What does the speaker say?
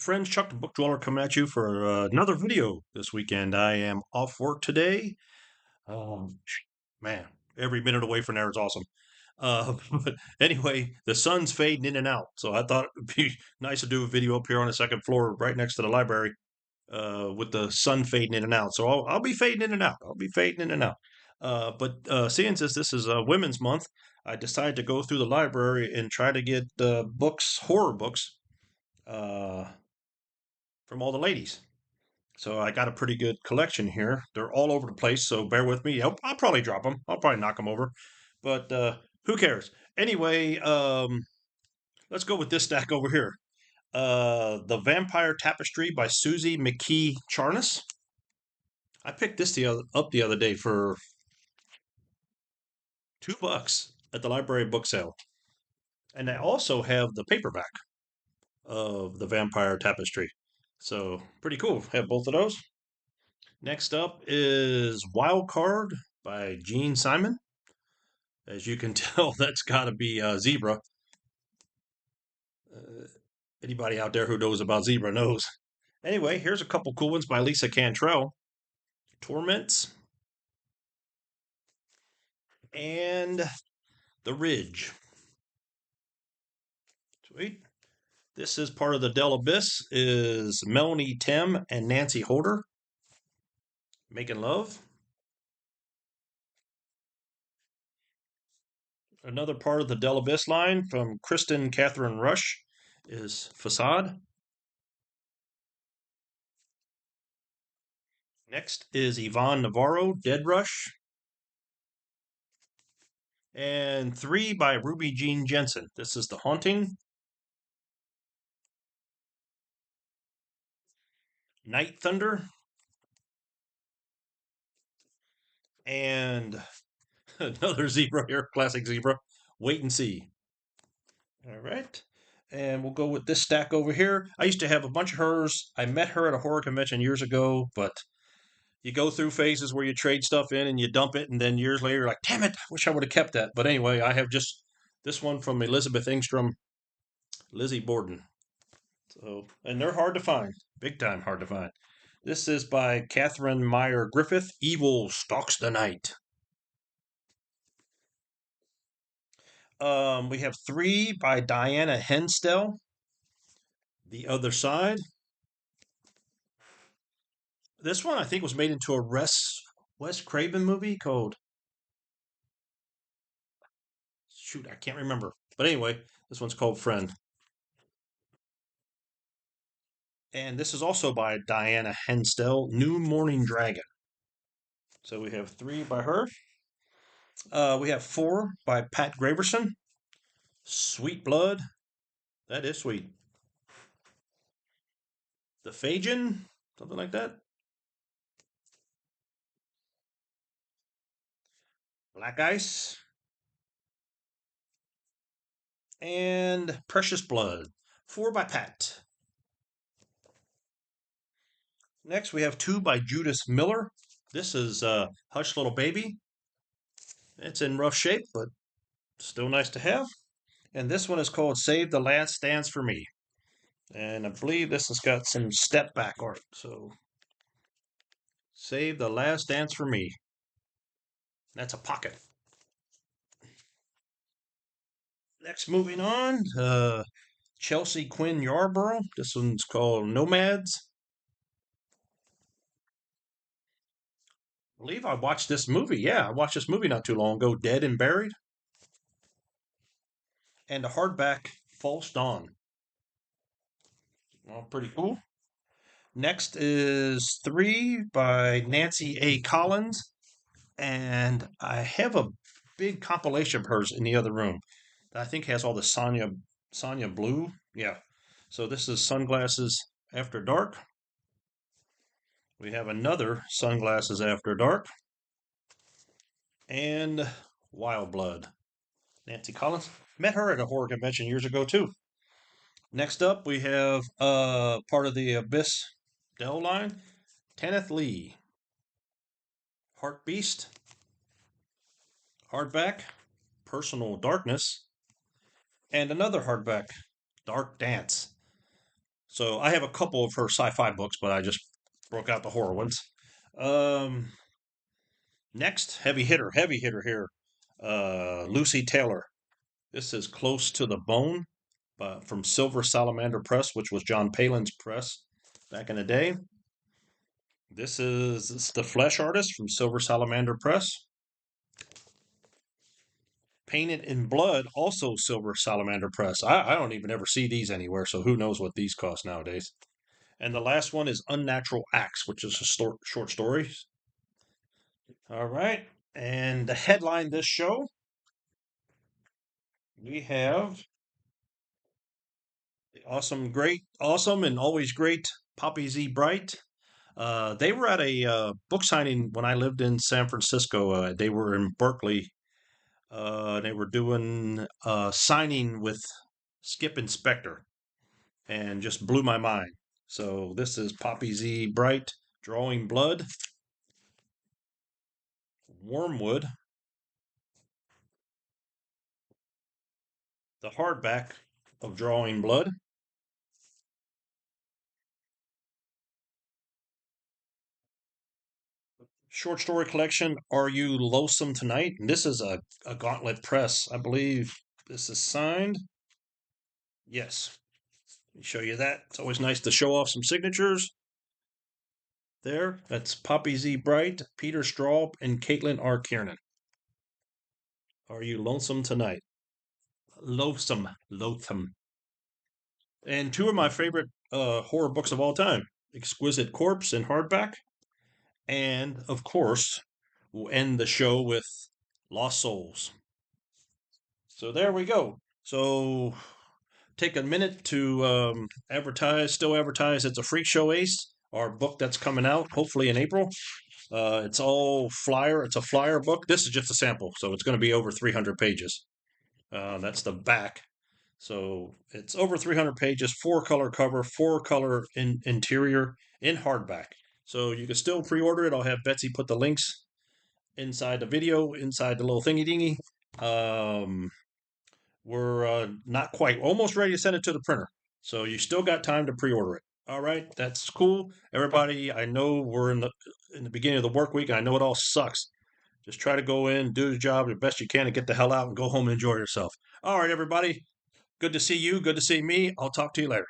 Friends, Chuck the Book Dweller coming at you for another video this weekend. I am off work today. Man, every minute away from there is awesome. But anyway, the sun's fading in and out, so I thought it'd be nice to do a video up here on the second floor, right next to the library, with the sun fading in and out. So I'll be fading in and out. I'll be fading in and out. But seeing as this is Women's Month, I decided to go through the library and try to get books, horror books. Uh, from all the ladies. So I got a pretty good collection here. They're all over the place, so bear with me. I'll probably drop them. I'll probably knock them over, but who cares? Anyway, let's go with this stack over here. The Vampire Tapestry by Susie McKee Charnas. I picked this up the other day for $2 at the library book sale, and I also have the paperback of the Vampire Tapestry. So pretty cool. Have both of those. Next up is Wild Card by Gene Simon. As you can tell, that's got to be Zebra. Uh, Anybody out there who knows about Zebra knows. Anyway, here's a couple cool ones by Lisa Cantrell. Torments and The Ridge. Sweet. This is part of the Del Abyss is Melanie Tim and Nancy Holder. Making Love. Another part of the Del Abyss line from Kristen Catherine Rush is Facade. Next is Yvonne Navarro, Dead Rush. And 3 by Ruby Jean Jensen. This is The Haunting. Night Thunder. And another zebra here, classic zebra. Wait and See. All right. And we'll go with this stack over here. I used to have a bunch of hers. I met her at a horror convention years ago, but you go through phases where you trade stuff in and you dump it, and then years later, you're like, damn it, wish I would have kept that. But anyway, I have just this one from Elizabeth Ingstrom, Lizzie Borden. So, and they're hard to find, big time hard to find. This is by Catherine Meyer Griffith. Evil Stalks the Night. We have 3 by Diana Henstel. The Other Side. This one I think was made into a Wes Craven movie called, shoot, I can't remember. But anyway, this one's called Friend. And this is also by Diana Henstel, New Morning Dragon. So we have 3 by her. We have 4 by Pat Graverson, Sweet Blood. That is sweet. The Phagin, something like that. Black Ice. And Precious Blood, 4 by Pat. Next, we have 2 by Judith Miller. This is Hush Little Baby. It's in rough shape, but still nice to have. And this one is called Save the Last Dance for Me. And I believe this has got some step back art. So, Save the Last Dance for Me. That's a pocket. Next, moving on, Chelsea Quinn Yarborough. This one's called Nomads. I believe I watched this movie. Yeah, I watched this movie not too long ago, Dead and Buried. And a hardback, False Dawn. Well, pretty cool. Next is 3 by Nancy A. Collins. And I have a big compilation of hers in the other room that I think has all the Sonya Blue. Yeah. So this is Sunglasses After Dark. We have another Sunglasses After Dark. And Wild Blood. Nancy Collins. Met her at a horror convention years ago, too. Next up, we have part of the Abyss Dell line, Kenneth Lee. Heart Beast. Hardback, Personal Darkness. And another hardback, Dark Dance. So I have a couple of her sci-fi books, but I just broke out the horror ones. Um, Next, heavy hitter here. Lucy Taylor. This is Close to the Bone from Silver Salamander Press, which was John Palin's press back in the day. It's The Flesh Artist from Silver Salamander Press. Painted in Blood, also Silver Salamander Press. I don't even ever see these anywhere, so who knows what these cost nowadays. And the last one is Unnatural Acts, which is a short story. All right. And the headline this show, we have the awesome, and always great Poppy Z. Bright. They were at a book signing when I lived in San Francisco. They were in Berkeley. They were doing signing with Skip Inspector and just blew my mind. So this is Poppy Z. Bright, Drawing Blood, Wormwood, the hardback of Drawing Blood, short story collection, Are You Lonesome Tonight? And this is a Gauntlet Press. I believe this is signed. Yes. Let me show you that. It's always nice to show off some signatures. There, that's Poppy Z. Bright, Peter Straub, and Caitlin R. Kiernan. Are You Lonesome Tonight? Loathsome. And two of my favorite horror books of all time, Exquisite Corpse in hardback, and of course, we'll end the show with Lost Souls. So there we go. So take a minute to still advertise. It's a Freak Show Ace, our book that's coming out hopefully in April. It's all flyer. It's a flyer book. This is just a sample, so it's going to be over 300 pages. That's the back. So it's over 300 pages, four color cover, four color interior in hardback. So you can still pre-order it. I'll have Betsy put the links inside the video, inside the little thingy dingy. We're not quite, almost ready to send it to the printer. So you still got time to pre-order it. All right, that's cool. Everybody, I know we're in the beginning of the work week, and I know it all sucks. Just try to go in, do the job the best you can, and get the hell out and go home and enjoy yourself. All right, everybody. Good to see you. Good to see me. I'll talk to you later.